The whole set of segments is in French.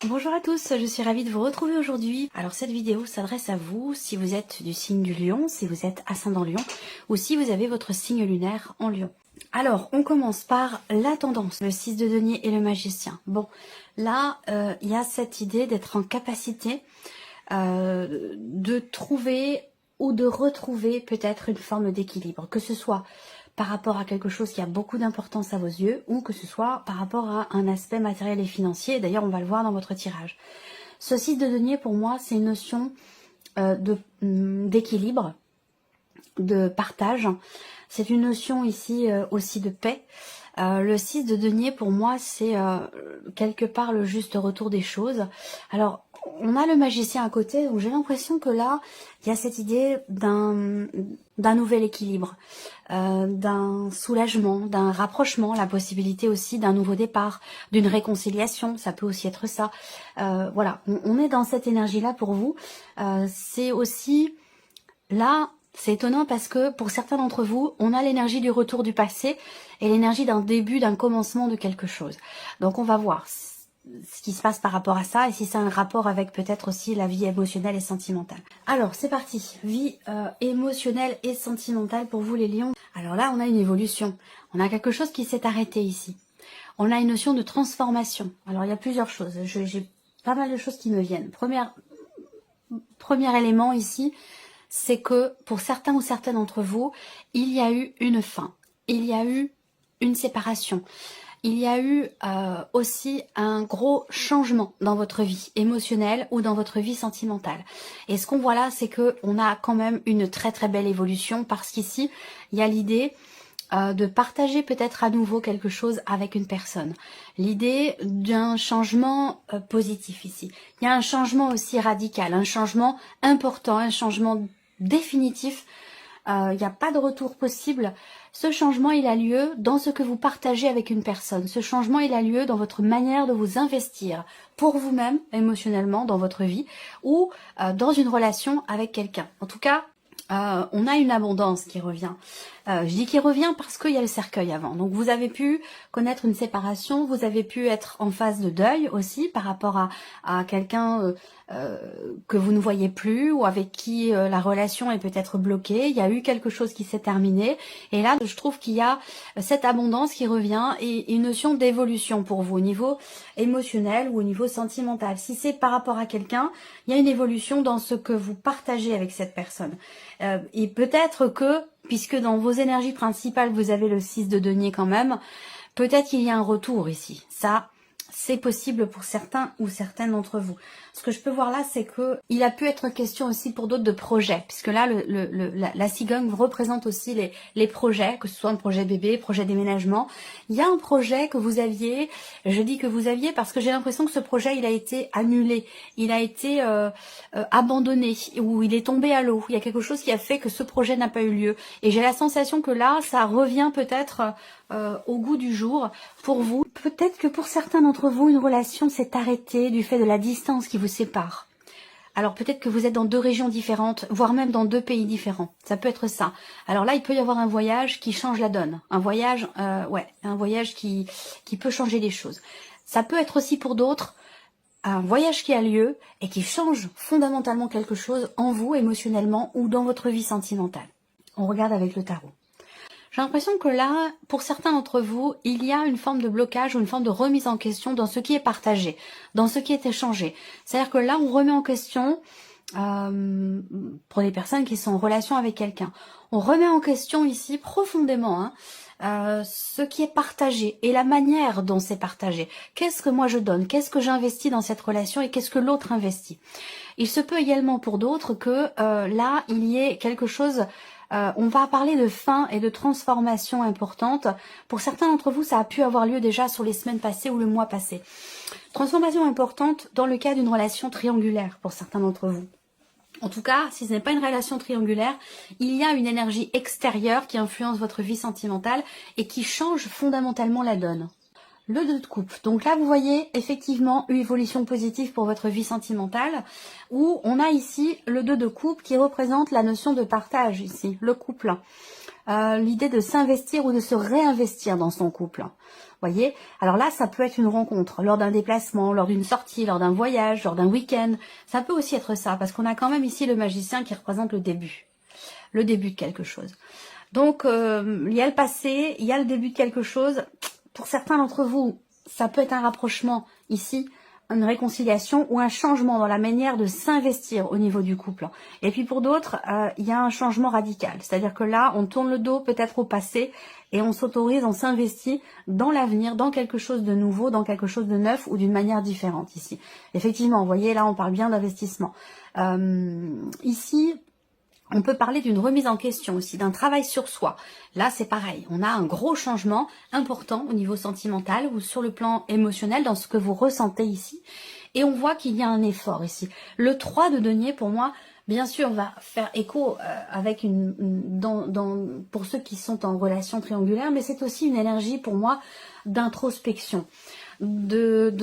Bonjour à tous, je suis ravie de vous retrouver aujourd'hui. Alors cette vidéo s'adresse à vous si vous êtes du signe du Lion, si vous êtes ascendant Lion ou si vous avez votre signe lunaire en Lion. Alors on commence par la tendance, le 6 de denier et le magicien. Bon, là il y a cette idée d'être en capacité de trouver ou de retrouver peut-être une forme d'équilibre, que ce soit par rapport à quelque chose qui a beaucoup d'importance à vos yeux ou que ce soit par rapport à un aspect matériel et financier. D'ailleurs, on va le voir dans votre tirage. Ce 6 de denier, pour moi, c'est une notion d'équilibre, de partage. C'est une notion ici aussi de paix. Le 6 de denier, pour moi, c'est quelque part le juste retour des choses. Alors, on a le magicien à côté, où j'ai l'impression que là, il y a cette idée d'un nouvel équilibre, d'un soulagement, d'un rapprochement, la possibilité aussi d'un nouveau départ, d'une réconciliation, ça peut aussi être ça. Voilà, on est dans cette énergie-là pour vous. C'est aussi là... C'est étonnant parce que pour certains d'entre vous, on a l'énergie du retour du passé et l'énergie d'un début, d'un commencement de quelque chose. Donc on va voir ce qui se passe par rapport à ça et si c'est un rapport avec peut-être aussi la vie émotionnelle et sentimentale. Alors c'est parti, vie émotionnelle et sentimentale pour vous les lions. Alors là on a une évolution, on a quelque chose qui s'est arrêté ici. On a une notion de transformation. Alors il y a plusieurs choses, j'ai pas mal de choses qui me viennent. Premier élément ici, c'est que pour certains ou certaines d'entre vous, il y a eu une fin, il y a eu une séparation, il y a eu aussi un gros changement dans votre vie émotionnelle ou dans votre vie sentimentale. Et ce qu'on voit là, c'est que on a quand même une très très belle évolution parce qu'ici, il y a l'idée de partager peut-être à nouveau quelque chose avec une personne. L'idée d'un changement positif ici. Il y a un changement aussi radical, un changement important, un changement définitif. Il n'y a pas de retour possible. Ce changement, il a lieu dans ce que vous partagez avec une personne. Ce changement, il a lieu dans votre manière de vous investir pour vous-même, émotionnellement, dans votre vie, ou dans une relation avec quelqu'un. En tout cas, on a une abondance qui revient. Je dis qui revient parce qu'il y a le cercueil avant. Donc vous avez pu connaître une séparation, vous avez pu être en phase de deuil aussi par rapport à quelqu'un que vous ne voyez plus ou avec qui la relation est peut-être bloquée. Il y a eu quelque chose qui s'est terminé. Et là, je trouve qu'il y a cette abondance qui revient et une notion d'évolution pour vous au niveau émotionnel ou au niveau sentimental. Si c'est par rapport à quelqu'un, il y a une évolution dans ce que vous partagez avec cette personne. Et peut-être que, puisque dans vos énergies principales, vous avez le 6 de denier quand même, peut-être qu'il y a un retour ici. Ça, c'est possible pour certains ou certaines d'entre vous. Ce que je peux voir là, c'est que il a pu être question aussi pour d'autres de projets, puisque là, la cigogne représente aussi les projets, que ce soit un projet bébé, projet déménagement. Il y a un projet que vous aviez, je dis que vous aviez parce que j'ai l'impression que ce projet, il a été annulé, il a été abandonné, ou il est tombé à l'eau. Il y a quelque chose qui a fait que ce projet n'a pas eu lieu. Et j'ai la sensation que là, ça revient peut-être au goût du jour pour vous. Peut-être que pour certains d'entre vous, une relation s'est arrêtée du fait de la distance qui vous sépare. Alors peut-être que vous êtes dans deux régions différentes, voire même dans deux pays différents. Ça peut être ça. Alors là, il peut y avoir un voyage qui change la donne. Un voyage, un voyage qui peut changer les choses. Ça peut être aussi pour d'autres un voyage qui a lieu et qui change fondamentalement quelque chose en vous, émotionnellement ou dans votre vie sentimentale. On regarde avec le tarot. J'ai l'impression que là, pour certains d'entre vous, il y a une forme de blocage ou une forme de remise en question dans ce qui est partagé, dans ce qui est échangé. C'est-à-dire que là, on remet en question, pour les personnes qui sont en relation avec quelqu'un, on remet en question ici profondément ce qui est partagé et la manière dont c'est partagé. Qu'est-ce que moi je donne? Qu'est-ce que j'investis dans cette relation et qu'est-ce que l'autre investit? Il se peut également pour d'autres que là, il y ait quelque chose... on va parler de fin et de transformation importante. Pour certains d'entre vous, ça a pu avoir lieu déjà sur les semaines passées ou le mois passé. Transformation importante dans le cas d'une relation triangulaire pour certains d'entre vous. En tout cas, si ce n'est pas une relation triangulaire, il y a une énergie extérieure qui influence votre vie sentimentale et qui change fondamentalement la donne. Le 2 de coupe. Donc là, vous voyez effectivement une évolution positive pour votre vie sentimentale où on a ici le 2 de coupe qui représente la notion de partage ici, le couple. l'idée de s'investir ou de se réinvestir dans son couple. Voyez? Alors là, ça peut être une rencontre, lors d'un déplacement, lors d'une sortie, lors d'un voyage, lors d'un week-end. Ça peut aussi être ça, parce qu'on a quand même ici le magicien qui représente le début de quelque chose. Donc, il y a le passé, il y a le début de quelque chose. Pour certains d'entre vous, ça peut être un rapprochement ici, une réconciliation ou un changement dans la manière de s'investir au niveau du couple. Et puis pour d'autres, il y a un changement radical. C'est-à-dire que là, on tourne le dos peut-être au passé et on s'autorise, on s'investit dans l'avenir, dans quelque chose de nouveau, dans quelque chose de neuf ou d'une manière différente ici. Effectivement, vous voyez, là, on parle bien d'investissement. Ici, on peut parler d'une remise en question aussi, d'un travail sur soi. Là, c'est pareil. On a un gros changement important au niveau sentimental ou sur le plan émotionnel dans ce que vous ressentez ici. Et on voit qu'il y a un effort ici. Le 3 de denier, pour moi, bien sûr, va faire écho avec pour ceux qui sont en relation triangulaire, mais c'est aussi une énergie pour moi d'introspection. De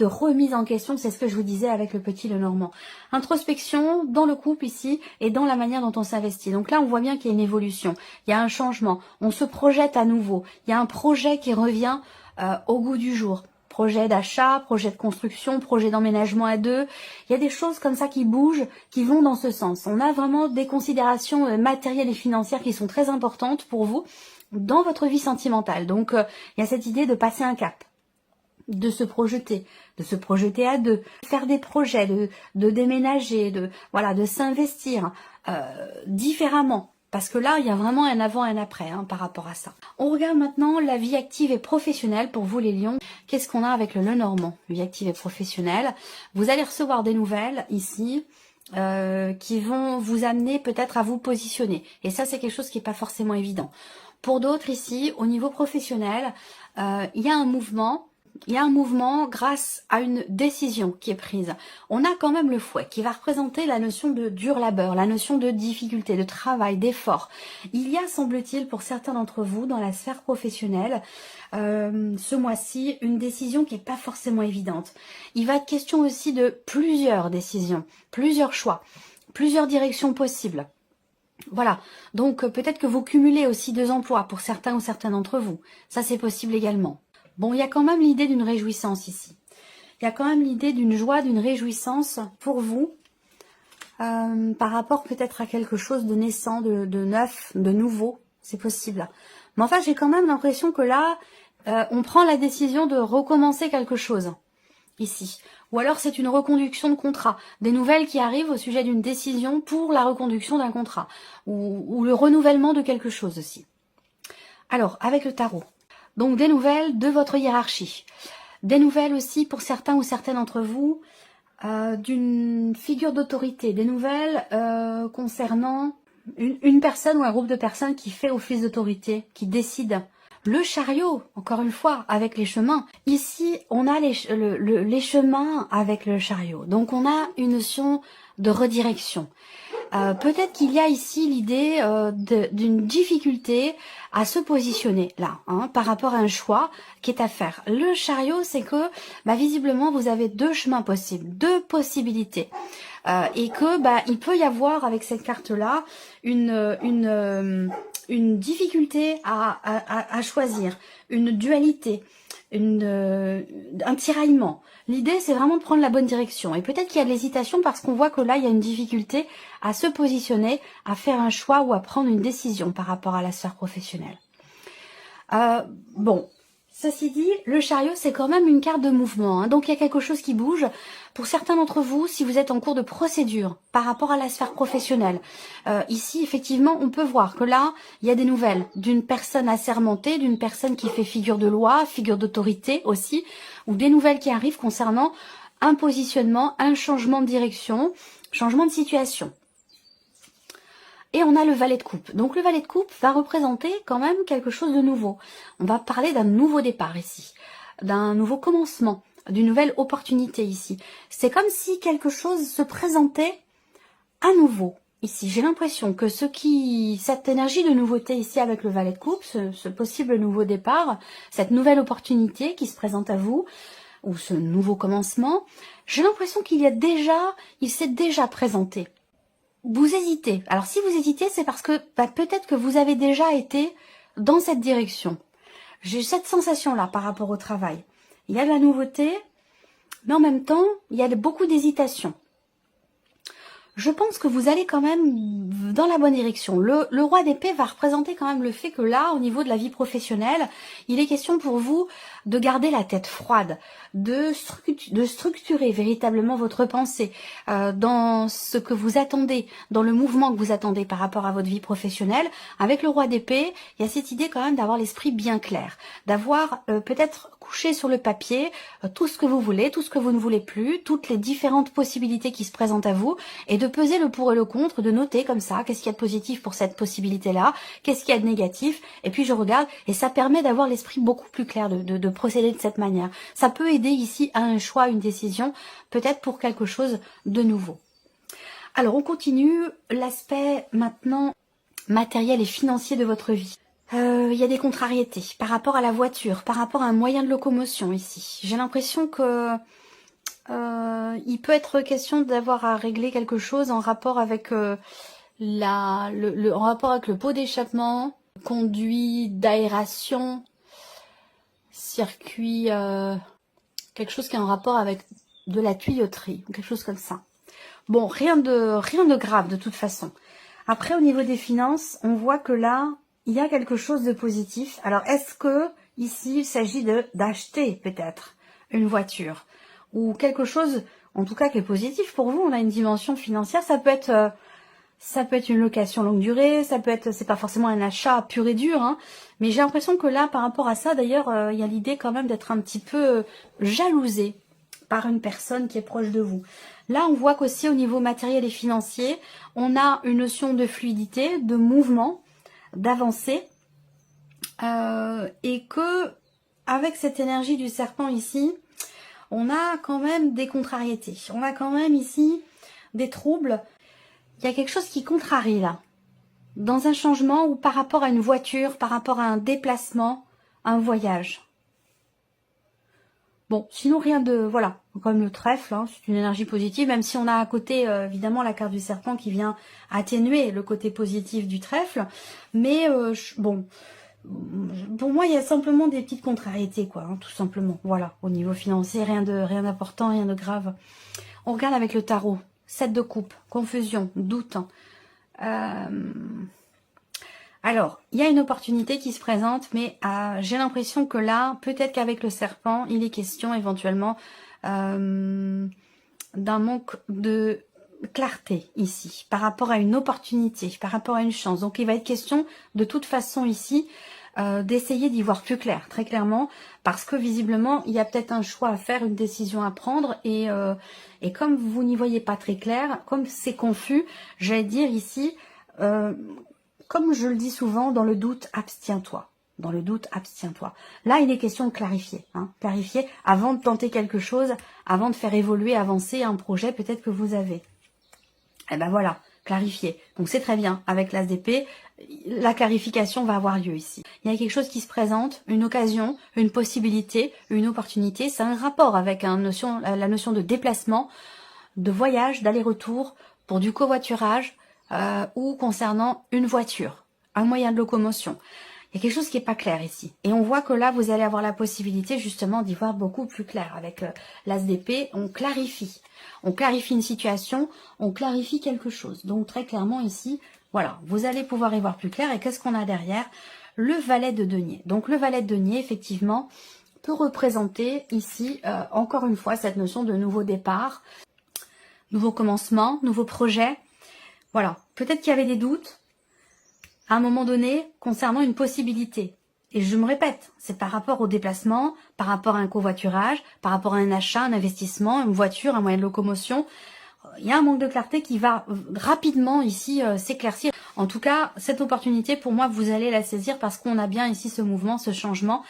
remise en question, c'est ce que je vous disais avec le petit Lenormand. Introspection dans le couple ici et dans la manière dont on s'investit. Donc là, on voit bien qu'il y a une évolution, il y a un changement, on se projette à nouveau, il y a un projet qui revient au goût du jour. Projet d'achat, projet de construction, projet d'emménagement à deux. Il y a des choses comme ça qui bougent, qui vont dans ce sens. On a vraiment des considérations matérielles et financières qui sont très importantes pour vous dans votre vie sentimentale. Donc, il y a cette idée de passer un cap, de se projeter à deux, faire des projets, de déménager, de s'investir différemment. Parce que là, il y a vraiment un avant et un après par rapport à ça. On regarde maintenant la vie active et professionnelle pour vous les lions. Qu'est-ce qu'on a avec le Lenormand? Vie active et professionnelle. Vous allez recevoir des nouvelles ici qui vont vous amener peut-être à vous positionner. Et ça, c'est quelque chose qui n'est pas forcément évident. Pour d'autres ici, au niveau professionnel, il y a un mouvement. Il y a un mouvement grâce à une décision qui est prise. On a quand même le fouet qui va représenter la notion de dur labeur, la notion de difficulté, de travail, d'effort. Il y a, semble-t-il, pour certains d'entre vous, dans la sphère professionnelle, ce mois-ci, une décision qui n'est pas forcément évidente. Il va être question aussi de plusieurs décisions, plusieurs choix, plusieurs directions possibles. Voilà, donc peut-être que vous cumulez aussi 2 emplois pour certains ou certains d'entre vous. Ça, c'est possible également. Bon, il y a quand même l'idée d'une réjouissance ici. Il y a quand même l'idée d'une joie, d'une réjouissance pour vous par rapport peut-être à quelque chose de naissant, de neuf, de nouveau. C'est possible. Mais enfin, j'ai quand même l'impression que là, on prend la décision de recommencer quelque chose ici. Ou alors c'est une reconduction de contrat. Des nouvelles qui arrivent au sujet d'une décision pour la reconduction d'un contrat. Ou le renouvellement de quelque chose aussi. Alors, avec le tarot. Donc des nouvelles de votre hiérarchie. Des nouvelles aussi pour certains ou certaines d'entre vous d'une figure d'autorité. Des nouvelles concernant une personne ou un groupe de personnes qui fait office d'autorité, qui décide. Le chariot, encore une fois, avec les chemins. Ici, on a les chemins avec le chariot. Donc on a une notion de redirection. Peut-être qu'il y a ici l'idée d'une difficulté à se positionner là, par rapport à un choix qui est à faire. Le chariot, c'est que visiblement vous avez 2 chemins possibles, 2 possibilités, et que il peut y avoir avec cette carte-là une difficulté à choisir, une dualité, un tiraillement. L'idée, c'est vraiment de prendre la bonne direction. Et peut-être qu'il y a de l'hésitation parce qu'on voit que là, il y a une difficulté à se positionner, à faire un choix ou à prendre une décision par rapport à la sphère professionnelle. Bon, ceci dit, le chariot, c'est quand même une carte de mouvement. Donc, il y a quelque chose qui bouge. Pour certains d'entre vous, si vous êtes en cours de procédure par rapport à la sphère professionnelle, ici, effectivement, on peut voir que là, il y a des nouvelles d'une personne assermentée, d'une personne qui fait figure de loi, figure d'autorité aussi, ou des nouvelles qui arrivent concernant un positionnement, un changement de direction, changement de situation. Et on a le valet de coupe. Donc le valet de coupe va représenter quand même quelque chose de nouveau. On va parler d'un nouveau départ ici, d'un nouveau commencement, d'une nouvelle opportunité ici. C'est comme si quelque chose se présentait à nouveau ici. J'ai l'impression que cette énergie de nouveauté ici avec le valet de coupe, ce possible nouveau départ, cette nouvelle opportunité qui se présente à vous, ou ce nouveau commencement, j'ai l'impression il s'est déjà présenté. vous hésitez. Alors si vous hésitez, c'est parce que peut-être que vous avez déjà été dans cette direction. J'ai cette sensation-là par rapport au travail. Il y a de la nouveauté, mais en même temps, il y a beaucoup d'hésitation. Je pense que vous allez quand même dans la bonne direction. Le roi d'épée va représenter quand même le fait que là, au niveau de la vie professionnelle, il est question pour vous de garder la tête froide, de structurer véritablement votre pensée dans ce que vous attendez, dans le mouvement que vous attendez par rapport à votre vie professionnelle. Avec le roi d'épée, il y a cette idée quand même d'avoir l'esprit bien clair, d'avoir peut-être couché sur le papier tout ce que vous voulez, tout ce que vous ne voulez plus, toutes les différentes possibilités qui se présentent à vous, et de peser le pour et le contre, de noter comme ça, qu'est-ce qu'il y a de positif pour cette possibilité-là, qu'est-ce qu'il y a de négatif, et puis je regarde, et ça permet d'avoir l'esprit beaucoup plus clair, de procéder de cette manière. Ça peut aider ici à un choix, une décision, peut-être pour quelque chose de nouveau. Alors on continue, l'aspect maintenant matériel et financier de votre vie. Il y a des contrariétés par rapport à la voiture, par rapport à un moyen de locomotion ici. J'ai l'impression que il peut être question d'avoir à régler quelque chose en rapport avec en rapport avec le pot d'échappement, conduit d'aération, circuit, quelque chose qui est en rapport avec de la tuyauterie, quelque chose comme ça. Bon, rien de grave de toute façon. Après, au niveau des finances, on voit que là, il y a quelque chose de positif. Alors, est-ce que ici, il s'agit d'acheter peut-être une voiture ou quelque chose, en tout cas, qui est positif pour vous? On a une dimension financière, ça peut être une location longue durée, ça peut être, c'est pas forcément un achat pur et dur, hein, mais j'ai l'impression que là, par rapport à ça, d'ailleurs, il y a l'idée quand même d'être un petit peu jalousé par une personne qui est proche de vous. Là, on voit qu'aussi au niveau matériel et financier, on a une notion de fluidité, de mouvement, d'avancée, et que avec cette énergie du serpent ici, on a quand même des contrariétés. On a quand même ici des troubles. Il y a quelque chose qui contrarie là, dans un changement ou par rapport à une voiture, par rapport à un déplacement, un voyage. Bon, sinon rien de... Voilà, comme le trèfle, hein, c'est une énergie positive, même si on a à côté, évidemment, la carte du serpent qui vient atténuer le côté positif du trèfle. Mais, bon, pour moi, il y a simplement des petites contrariétés, quoi, hein, tout simplement. Voilà, au niveau financier, rien d'important, rien de grave. On regarde avec le tarot. 7 de coupe, confusion, doute. Alors, il y a une opportunité qui se présente, mais j'ai l'impression que là, peut-être qu'avec le serpent, il est question éventuellement d'un manque de clarté ici, par rapport à une opportunité, par rapport à une chance. Donc, il va être question de toute façon ici d'essayer d'y voir plus clair, très clairement, parce que visiblement, il y a peut-être un choix à faire, une décision à prendre, et comme vous n'y voyez pas très clair, comme c'est confus, j'allais dire ici... comme je le dis souvent, dans le doute, abstiens-toi. Dans le doute, abstiens-toi. Là, il est question de clarifier. Hein, clarifier avant de tenter quelque chose, avant de faire évoluer, avancer un projet peut-être que vous avez. Et ben voilà, clarifier. Donc c'est très bien. Avec l'as d'épée, la clarification va avoir lieu ici. Il y a quelque chose qui se présente, une occasion, une possibilité, une opportunité. C'est un rapport avec la notion de déplacement, de voyage, d'aller-retour, pour du covoiturage, ou concernant une voiture, un moyen de locomotion. Il y a quelque chose qui n'est pas clair ici. Et on voit que là, vous allez avoir la possibilité justement d'y voir beaucoup plus clair. Avec l'as d'épée, on clarifie. On clarifie une situation, on clarifie quelque chose. Donc très clairement ici, voilà, vous allez pouvoir y voir plus clair. Et qu'est-ce qu'on a derrière? Le valet de denier. Donc le valet de denier, effectivement, peut représenter ici, encore une fois, cette notion de nouveau départ, nouveau commencement, nouveau projet. Voilà, peut-être qu'il y avait des doutes à un moment donné concernant une possibilité. Et je me répète, c'est par rapport au déplacement, par rapport à un covoiturage, par rapport à un achat, un investissement, une voiture, un moyen de locomotion. Il y a un manque de clarté qui va rapidement ici s'éclaircir. En tout cas, cette opportunité, pour moi, vous allez la saisir parce qu'on a bien ici ce mouvement, ce changement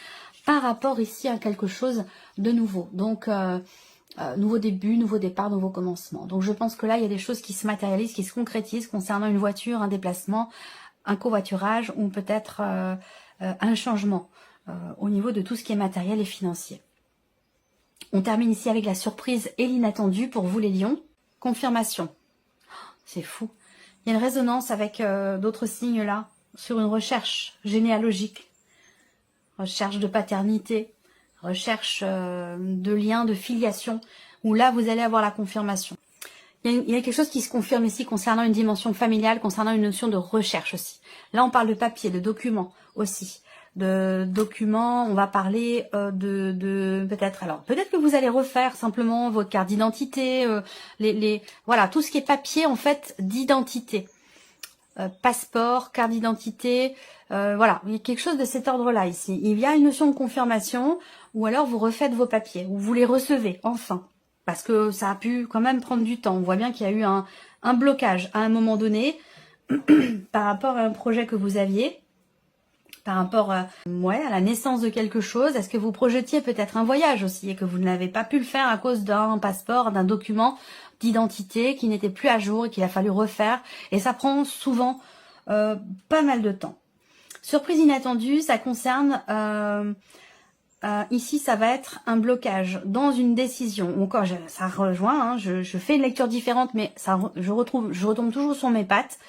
par rapport ici à quelque chose de nouveau. Donc... nouveau début, nouveau départ, nouveau commencement. Donc je pense que là, il y a des choses qui se matérialisent, qui se concrétisent concernant une voiture, un déplacement, un covoiturage ou peut-être un changement au niveau de tout ce qui est matériel et financier. On termine ici avec la surprise et l'inattendu pour vous les lions. Confirmation. C'est fou. Il y a une résonance avec d'autres signes là, sur une recherche généalogique, recherche de paternité, recherche de lien, de filiation, où là vous allez avoir la confirmation. Il y a quelque chose qui se confirme ici concernant une dimension familiale, concernant une notion de recherche aussi. Là on parle de papier, de documents aussi. De documents, on va parler peut-être, alors peut-être que vous allez refaire simplement votre carte d'identité, voilà, tout ce qui est papier en fait d'identité. Passeport, carte d'identité, voilà, il y a quelque chose de cet ordre-là ici. Il y a une notion de confirmation, ou alors vous refaites vos papiers, ou vous les recevez, enfin. Parce que ça a pu quand même prendre du temps. On voit bien qu'il y a eu un blocage à un moment donné, par rapport à un projet que vous aviez, par rapport à la naissance de quelque chose. Est-ce que vous projetiez peut-être un voyage aussi, et que vous n'avez pas pu le faire à cause d'un passeport, d'un document d'identité qui n'était plus à jour et qu'il a fallu refaire, et ça prend souvent pas mal de temps. Surprise inattendue, ça concerne ici ça va être un blocage dans une décision. Encore ça rejoint, hein, je fais une lecture différente, mais ça, je retombe toujours sur mes pattes.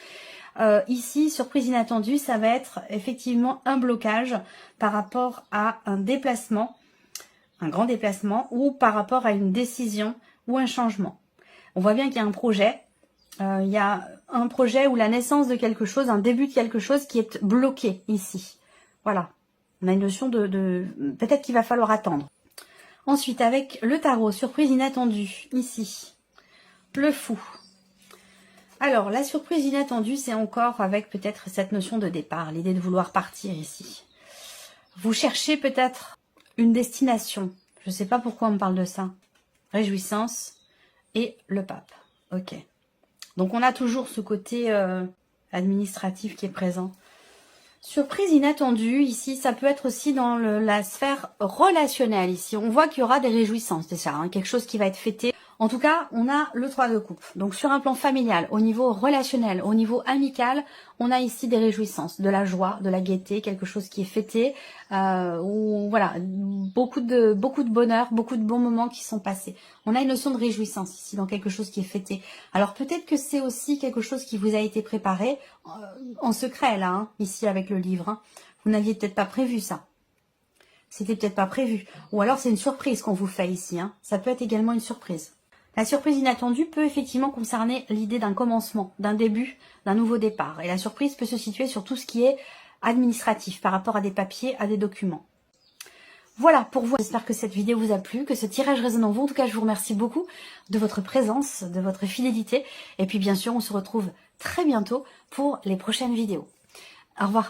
Ici, surprise inattendue, ça va être effectivement un blocage par rapport à un déplacement, un grand déplacement, ou par rapport à une décision ou un changement. On voit bien qu'il y a un projet, il y a un projet ou la naissance de quelque chose, un début de quelque chose qui est bloqué ici. Voilà, on a une notion de peut-être qu'il va falloir attendre. Ensuite, avec le tarot, surprise inattendue, ici, le fou. Alors, la surprise inattendue, c'est encore avec peut-être cette notion de départ, l'idée de vouloir partir ici. Vous cherchez peut-être une destination. Je ne sais pas pourquoi on me parle de ça. Réjouissance et le pape. Ok. Donc, on a toujours ce côté administratif qui est présent. Surprise inattendue, ici, ça peut être aussi dans la sphère relationnelle. Ici, on voit qu'il y aura des réjouissances, c'est ça, hein, quelque chose qui va être fêté. En tout cas, on a le 3 de coupe. Donc, sur un plan familial, au niveau relationnel, au niveau amical, on a ici des réjouissances, de la joie, de la gaieté, quelque chose qui est fêté. Où, voilà, beaucoup de bonheur, beaucoup de bons moments qui sont passés. On a une notion de réjouissance ici, dans quelque chose qui est fêté. Alors, peut-être que c'est aussi quelque chose qui vous a été préparé en secret, là, hein, ici, avec le livre. Hein. Vous n'aviez peut-être pas prévu ça. C'était peut-être pas prévu. Ou alors, c'est une surprise qu'on vous fait ici. Hein. Ça peut être également une surprise. La surprise inattendue peut effectivement concerner l'idée d'un commencement, d'un début, d'un nouveau départ. Et la surprise peut se situer sur tout ce qui est administratif, par rapport à des papiers, à des documents. Voilà pour vous. J'espère que cette vidéo vous a plu, que ce tirage résonne en vous. En tout cas, je vous remercie beaucoup de votre présence, de votre fidélité. Et puis bien sûr, on se retrouve très bientôt pour les prochaines vidéos. Au revoir.